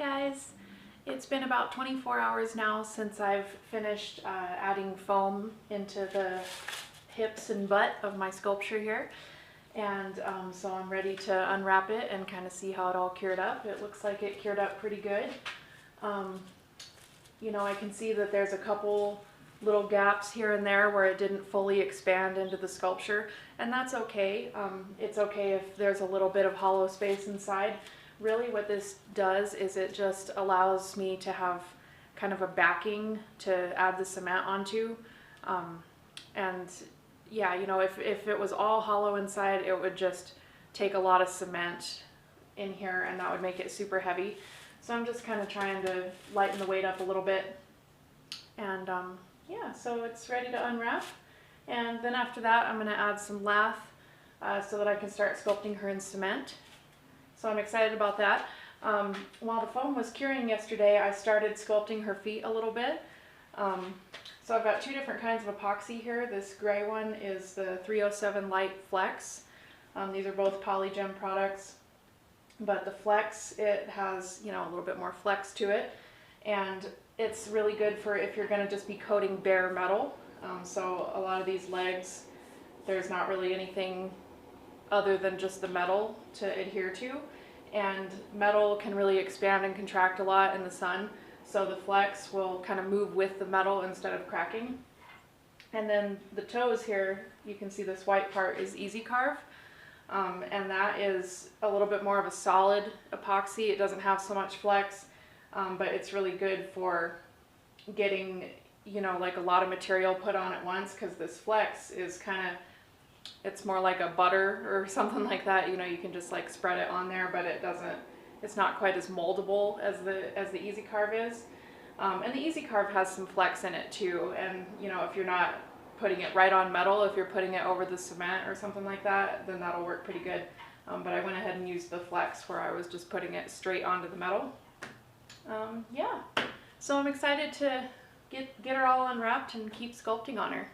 guys! It's been about 24 hours now since I've finished adding foam into the hips and butt of my sculpture here. And so I'm ready to unwrap it and kind of see how it all cured up. It looks like it cured up pretty good. You know, I can see that there's a couple little gaps here and there where it didn't fully expand into the sculpture, and that's okay. It's okay if there's a little bit of hollow space inside. Really what this does is it just allows me to have kind of a backing to add the cement onto. And yeah, you know, if it was all hollow inside, it would just take a lot of cement in here and that would make it super heavy. So I'm just kind of trying to lighten the weight up a little bit. And yeah, so it's ready to unwrap. And then after that, I'm going to add some lath so that I can start sculpting her in cement. So I'm excited about that. While the foam was curing yesterday, I started sculpting her feet a little bit. So I've got two different kinds of epoxy here. This gray one is the 307 Light Flex. These are both Polygem products, but the Flex, it has, you know, a little bit more flex to it, and it's really good for if you're going to just be coating bare metal. So a lot of these legs, there's not really anything other than just the metal to adhere to, and metal can really expand and contract a lot in the sun, so the Flex will kind of move with the metal instead of cracking. And then the toes here, you can see this white part is Easy Carve, and that is a little bit more of a solid epoxy. It doesn't have so much flex, but it's really good for getting, you know, like a lot of material put on at once, because this Flex is kind of, it's more like a butter or something like that. You know, you can just like spread it on there, but it's not quite as moldable as the Easy Carve is. And the Easy Carve has some flex in it too. And you know, if you're not putting it right on metal, if you're putting it over the cement or something like that, then that'll work pretty good. But I went ahead and used the Flex where I was just putting it straight onto the metal. Yeah, so I'm excited to get her all unwrapped and keep sculpting on her.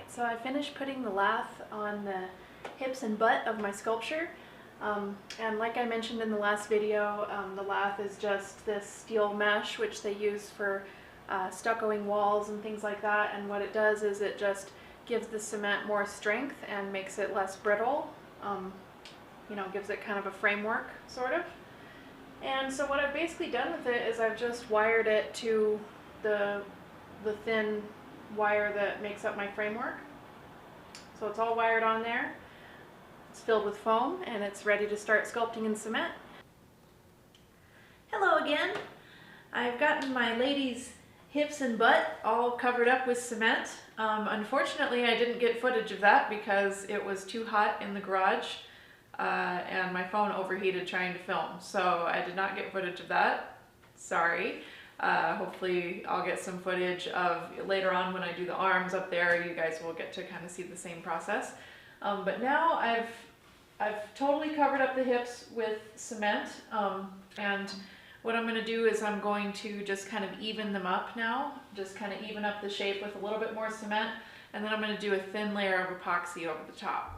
So I finished putting the lath on the hips and butt of my sculpture, and like I mentioned in the last video, the lath is just this steel mesh which they use for stuccoing walls and things like that, and what it does is it just gives the cement more strength and makes it less brittle, you know, gives it kind of a framework sort of. And so what I've basically done with it is I've just wired it to the thin wire that makes up my framework. So it's all wired on there. It's filled with foam and it's ready to start sculpting in cement. Hello again. I've gotten my lady's hips and butt all covered up with cement. Unfortunately, I didn't get footage of that because it was too hot in the garage and my phone overheated trying to film. So I did not get footage of that. Sorry. Hopefully I'll get some footage of later on when I do the arms up there. You guys will get to kind of see the same process. But now I've totally covered up the hips with cement, and what I'm going to do is I'm going to just kind of even them up now, just kind of even up the shape with a little bit more cement, and then I'm going to do a thin layer of epoxy over the top.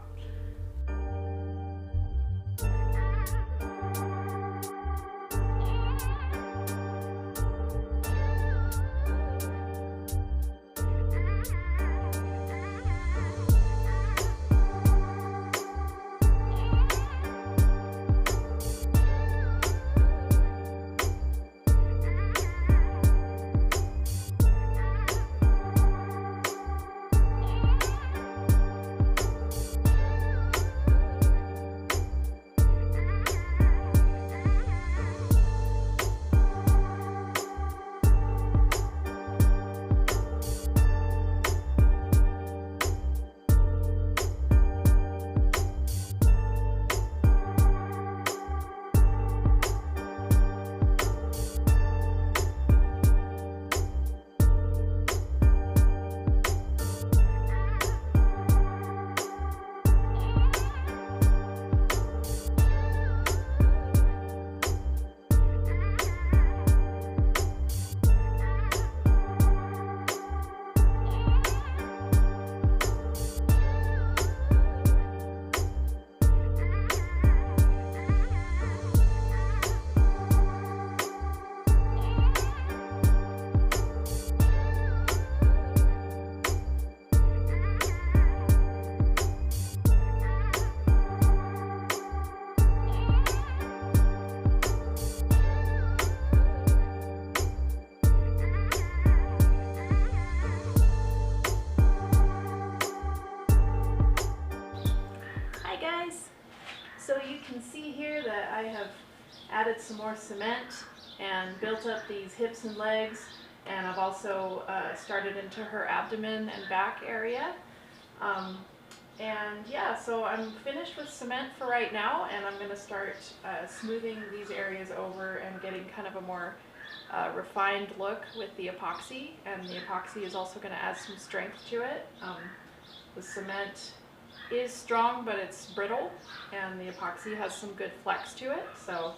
guys, so you can see here that I have added some more cement and built up these hips and legs, and I've also started into her abdomen and back area. And yeah, so I'm finished with cement for right now, and I'm going to start smoothing these areas over and getting kind of a more refined look with the epoxy. And the epoxy is also going to add some strength to it. The cement is strong, but it's brittle, and the epoxy has some good flex to it. So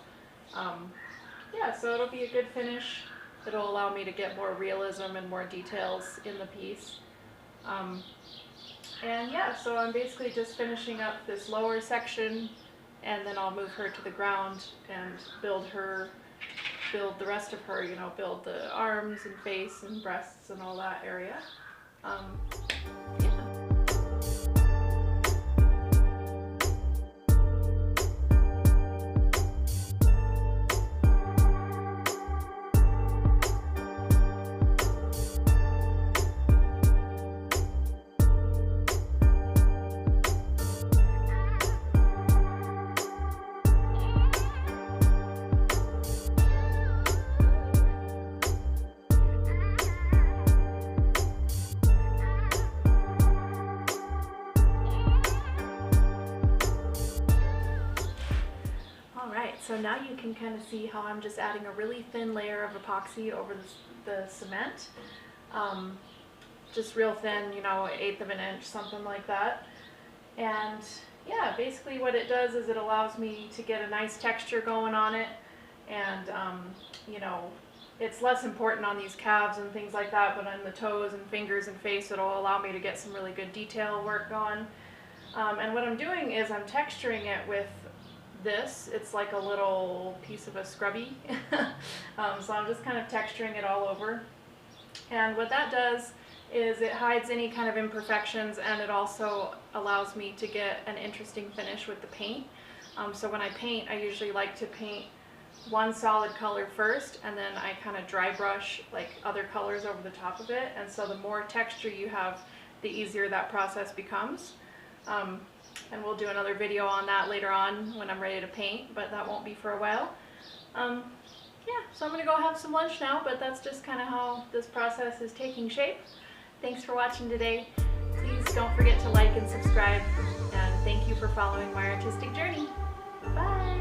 yeah, so it'll be a good finish. It'll allow me to get more realism and more details in the piece. And yeah, so I'm basically just finishing up this lower section, and then I'll move her to the ground and build the rest of her, you know, build the arms and face and breasts and all that area. Yeah. So now you can kind of see how I'm just adding a really thin layer of epoxy over the cement. Just real thin, you know, 1/8 of an inch, something like that. And yeah, basically what it does is it allows me to get a nice texture going on it. And you know, it's less important on these calves and things like that, but on the toes and fingers and face, it'll allow me to get some really good detail work going. And what I'm doing is I'm texturing it with this. It's like a little piece of a scrubby. So I'm just kind of texturing it all over. And what that does is it hides any kind of imperfections, and it also allows me to get an interesting finish with the paint. So when I paint, I usually like to paint one solid color first, and then I kind of dry brush like other colors over the top of it. And so the more texture you have, the easier that process becomes. And we'll do another video on that later on when I'm ready to paint, but that won't be for a while. Yeah, so I'm going to go have some lunch now, but that's just kind of how this process is taking shape. Thanks for watching today. Please don't forget to like and subscribe, and thank you for following my artistic journey. Bye!